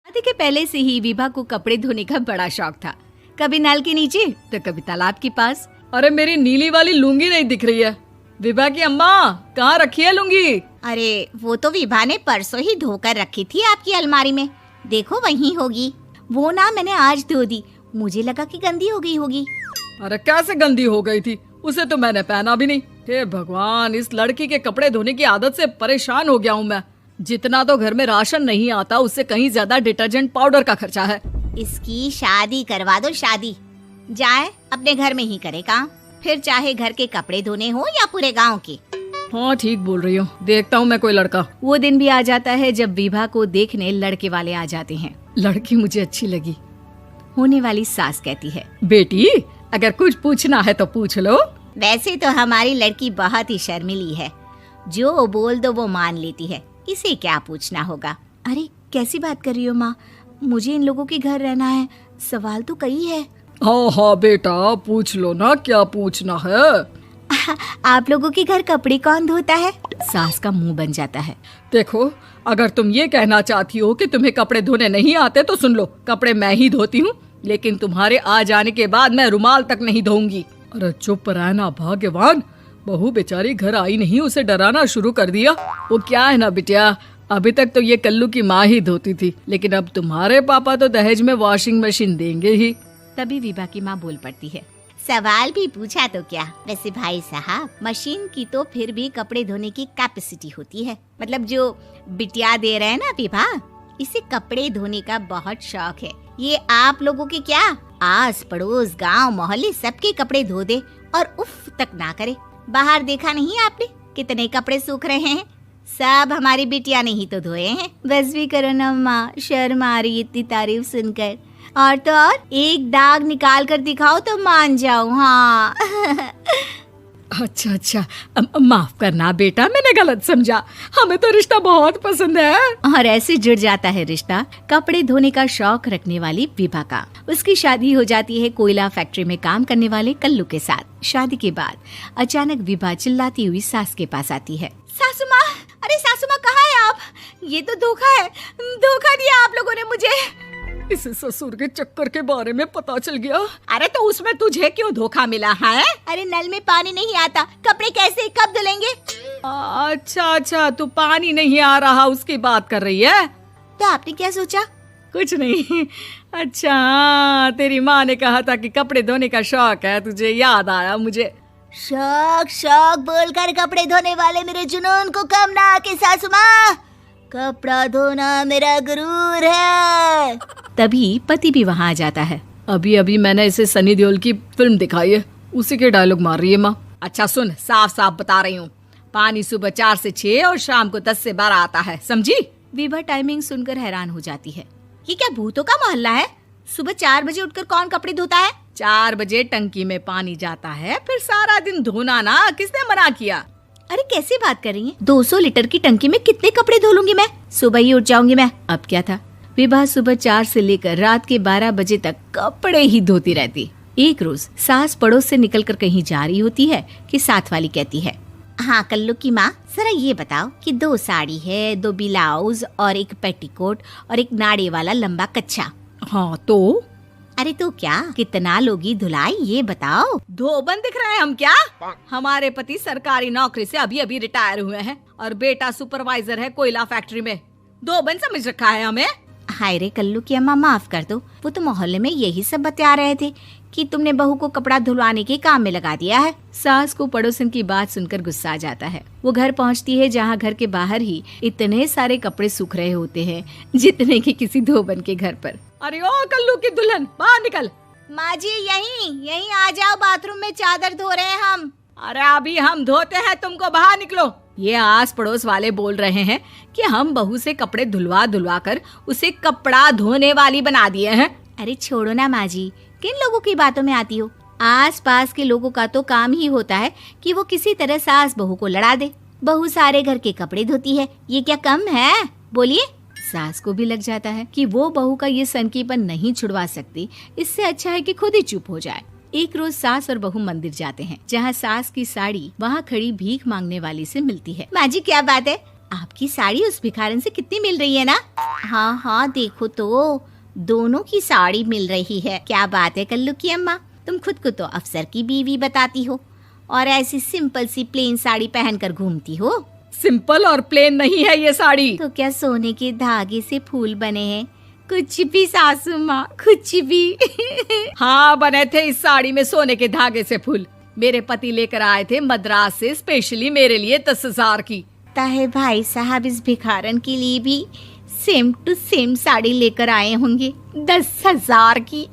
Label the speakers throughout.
Speaker 1: शादी के पहले से ही विभा को कपड़े धोने का बड़ा शौक था। कभी नल के नीचे तो कभी तालाब के पास।
Speaker 2: अरे मेरी नीली वाली लुंगी नहीं दिख रही है। विभा की अम्मा, कहाँ रखी है लुंगी?
Speaker 3: अरे वो तो विभा ने परसों ही धोकर रखी थी आपकी अलमारी में, देखो वहीं होगी। वो ना मैंने आज धो दी, मुझे लगा कि गंदी हो गई होगी।
Speaker 2: अरे कैसे गंदी हो गई थी? उसे तो मैंने पहना भी नहीं। हे भगवान, इस लड़की के कपड़े धोने की आदत से परेशान हो गया हूँ मैं। जितना तो घर में राशन नहीं आता, उससे कहीं ज्यादा डिटर्जेंट पाउडर का खर्चा है।
Speaker 3: इसकी शादी करवा दो, शादी जाए अपने घर में ही करे काम, फिर चाहे घर के कपड़े धोने हो या पूरे गांव के।
Speaker 2: हाँ ठीक बोल रही हूँ, देखता हूँ मैं कोई लड़का।
Speaker 1: वो दिन भी आ जाता है जब विभा को देखने लड़के वाले आ जाते हैं।
Speaker 2: लड़की मुझे अच्छी लगी।
Speaker 1: होने वाली सास कहती है,
Speaker 2: बेटी अगर कुछ पूछना है तो पूछ लो।
Speaker 3: वैसे तो हमारी लड़की बहुत ही शर्मीली है, जो बोल दो वो मान लेती है, इसे क्या पूछना होगा।
Speaker 1: अरे कैसी बात कर रही हो माँ, मुझे इन लोगों के घर रहना है, सवाल तो कई है।
Speaker 2: हाँ हाँ बेटा, पूछ लो ना, क्या पूछना है।
Speaker 1: आप लोगों के घर कपड़े कौन धोता है? सास का मुंह बन जाता है।
Speaker 2: देखो, अगर तुम ये कहना चाहती हो कि तुम्हें कपड़े धोने नहीं आते तो सुन लो, कपड़े मैं ही धोती हूँ, लेकिन तुम्हारे आ जाने के बाद मैं रुमाल तक नहीं धोऊंगी। अरे चुप रहना भाग्यवान, बहू बेचारी घर आई नहीं, उसे डराना शुरू कर दिया। वो क्या है ना बिटिया, अभी तक तो ये कल्लू की माँ ही धोती थी, लेकिन अब तुम्हारे पापा तो दहेज में वॉशिंग मशीन देंगे ही।
Speaker 1: तभी विभा की माँ बोल पड़ती है,
Speaker 3: सवाल भी पूछा तो क्या। वैसे भाई साहब, मशीन की तो फिर भी कपड़े धोने की कैपेसिटी होती है। मतलब जो बिटिया दे रहे हैं ना विभा, इसे कपड़े धोने का बहुत शौक है। ये आप लोगों के क्या, आस पड़ोस गांव मोहल्ले सबके कपड़े धो दे और उफ तक ना करे। बाहर देखा नहीं आपने कितने कपड़े सूख रहे हैं, सब हमारी बिटिया ने ही तो धोए हैं।
Speaker 1: बस भी करो ना माँ, शर्म आ रही इतनी तारीफ सुनकर। और तो और एक दाग निकाल कर दिखाओ तो मान जाऊं। हाँ
Speaker 2: अच्छा, माफ करना बेटा, मैंने गलत समझा। हमें तो रिश्ता बहुत पसंद है।
Speaker 1: और ऐसे जुड़ जाता है रिश्ता कपड़े धोने का शौक रखने वाली विभा का। उसकी शादी हो जाती है कोयला फैक्ट्री में काम करने वाले कल्लू के साथ। शादी के बाद अचानक विभा चिल्लाती हुई सास के पास आती है।
Speaker 3: सासू माँ, अरे सासू माँ कहाँ है आप? ये तो धोखा है, धोखा दिया आप लोगों ने मुझे।
Speaker 2: इसे ससुर के चक्कर के बारे में पता चल गया।
Speaker 3: अरे तो उसमें तुझे क्यों धोखा मिला है? अरे नल में पानी नहीं आता, कपड़े कैसे कब धुलेंगे?
Speaker 2: अच्छा, तू पानी नहीं आ रहा उसकी बात कर रही है।
Speaker 3: तो आपने क्या सोचा?
Speaker 2: कुछ नहीं। अच्छा, तेरी माँ ने कहा था कि कपड़े धोने का शौक है तुझे, याद आया मुझे।
Speaker 3: शौक बोलकर कपड़े धोने वाले मेरे जुनून को कम ना आके सासू माँ, कपड़ा धोना मेरा गुरूर है।
Speaker 1: तभी पति भी वहाँ आ जाता है।
Speaker 2: अभी मैंने इसे सनी देओल की फिल्म दिखाई है, उसी के डायलॉग मार रही है माँ। अच्छा सुन, साफ साफ बता रही हूँ, पानी सुबह 4 से 6 और शाम को 10 से 12 आता है, समझी?
Speaker 1: विभा टाइमिंग सुनकर हैरान हो जाती है।
Speaker 3: ये क्या भूतों का मोहल्ला है? सुबह 4 बजे उठकर कौन कपड़े धोता है?
Speaker 2: 4 बजे टंकी में पानी जाता है, फिर सारा दिन धोना ना, किसने मना किया?
Speaker 1: अरे कैसी बात कर रही हैं? 200 लीटर की टंकी में कितने कपड़े धो लूंगी मैं? सुबह ही उठ जाऊंगी मैं। अब क्या था, विभा सुबह 4 से लेकर रात के 12 बजे तक कपड़े ही धोती रहती। एक रोज सास पड़ोस से निकलकर कहीं जा रही होती है कि साथ वाली कहती है,
Speaker 3: हाँ कल्लू की माँ, जरा ये बताओ कि 2 साड़ी है, 2 ब्लाउज और एक पेटीकोट और एक नाड़े वाला लंबा कच्छा।
Speaker 2: हाँ तो?
Speaker 3: अरे तो क्या, कितना लोगी धुलाई ये बताओ।
Speaker 2: धोबन दिख रहे हैं हम क्या? हमारे पति सरकारी नौकरी से अभी रिटायर हुए हैं और बेटा सुपरवाइजर है कोयला फैक्ट्री में। धोबन समझ रखा है हमें?
Speaker 3: हाय रे कल्लू की अम्मा, माफ कर दो, वो तो मोहल्ले में यही सब बता रहे थे कि तुमने बहू को कपड़ा धुलवाने के काम में लगा दिया है।
Speaker 1: सास को पड़ोसन की बात सुनकर गुस्सा आ जाता है। वो घर पहुंचती है जहां घर के बाहर ही इतने सारे कपड़े सूख रहे होते हैं जितने कि किसी धोबन के घर पर।
Speaker 2: अरे ओ कल्लू की दुल्हन, बाहर निकल।
Speaker 3: माँ जी यहीं आ जाओ, बाथरूम में चादर धो रहे हैं हम।
Speaker 2: अरे अभी हम धोते हैं, तुमको बाहर निकलो। ये आस पड़ोस वाले बोल रहे हैं कि हम बहू से कपड़े धुलवा कर उसे कपड़ा धोने वाली बना दिए हैं।
Speaker 1: अरे छोड़ो ना माँ जी, किन लोगों की बातों में आती हो? आस पास के लोगों का तो काम ही होता है कि वो किसी तरह सास बहू को लड़ा दे। बहू सारे घर के कपड़े धोती है, ये क्या कम है? बोलिए। सास को भी लग जाता है कि वो बहू का ये सनकीपन नहीं छुड़वा सकती, इससे अच्छा है कि खुद ही चुप हो जाए। एक रोज सास और बहू मंदिर जाते हैं, जहाँ सास की साड़ी वहाँ खड़ी भीख मांगने वाली से मिलती है।
Speaker 3: माँ जी क्या बात है, आपकी साड़ी उस भिखारन से कितनी मिल रही है ना? हाँ हाँ, देखो तो दोनों की साड़ी मिल रही है। क्या बात है कल्लू की अम्मा, तुम खुद को तो अफसर की बीवी बताती हो और ऐसी सिंपल सी प्लेन साड़ी पहनकर घूमती हो।
Speaker 2: सिंपल और प्लेन नहीं है ये साड़ी।
Speaker 3: तो क्या सोने के धागे से फूल बने हैं? कुछ भी सासू माँ, कुछ भी।
Speaker 2: हाँ, बने थे इस साड़ी में सोने के धागे से फूल। मेरे पति लेकर आए थे मद्रास से स्पेशली मेरे लिए 10,000 की।
Speaker 3: ताहे भाई साहब इस भिखारन के लिए भी सेम टू सेम साड़ी लेकर आए होंगे 10,000 की।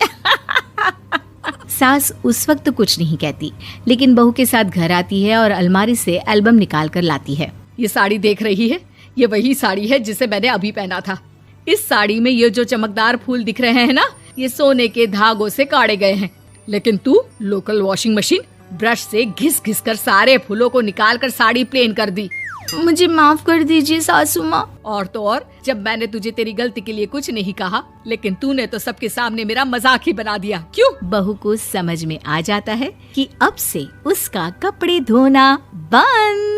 Speaker 1: सास उस वक्त तो कुछ नहीं कहती, लेकिन बहू के साथ घर आती है और अलमारी से एल्बम निकाल कर लाती है।
Speaker 2: ये साड़ी देख रही है, ये वही साड़ी है जिसे मैंने अभी पहना था। इस साड़ी में ये जो चमकदार फूल दिख रहे हैं ना, ये सोने के धागों से काटे गए हैं। लेकिन तू लोकल वॉशिंग मशीन ब्रश से घिस घिस कर सारे फूलों को निकाल कर साड़ी प्लेन कर दी।
Speaker 1: मुझे माफ कर दीजिए सासू माँ।
Speaker 2: और तो और, जब मैंने तुझे तेरी गलती के लिए कुछ नहीं कहा, लेकिन तूने तो सबके सामने मेरा मजाक ही बना दिया। क्यों?
Speaker 1: बहू को समझ में आ जाता है कि अब से उसका कपड़े धोना बंद।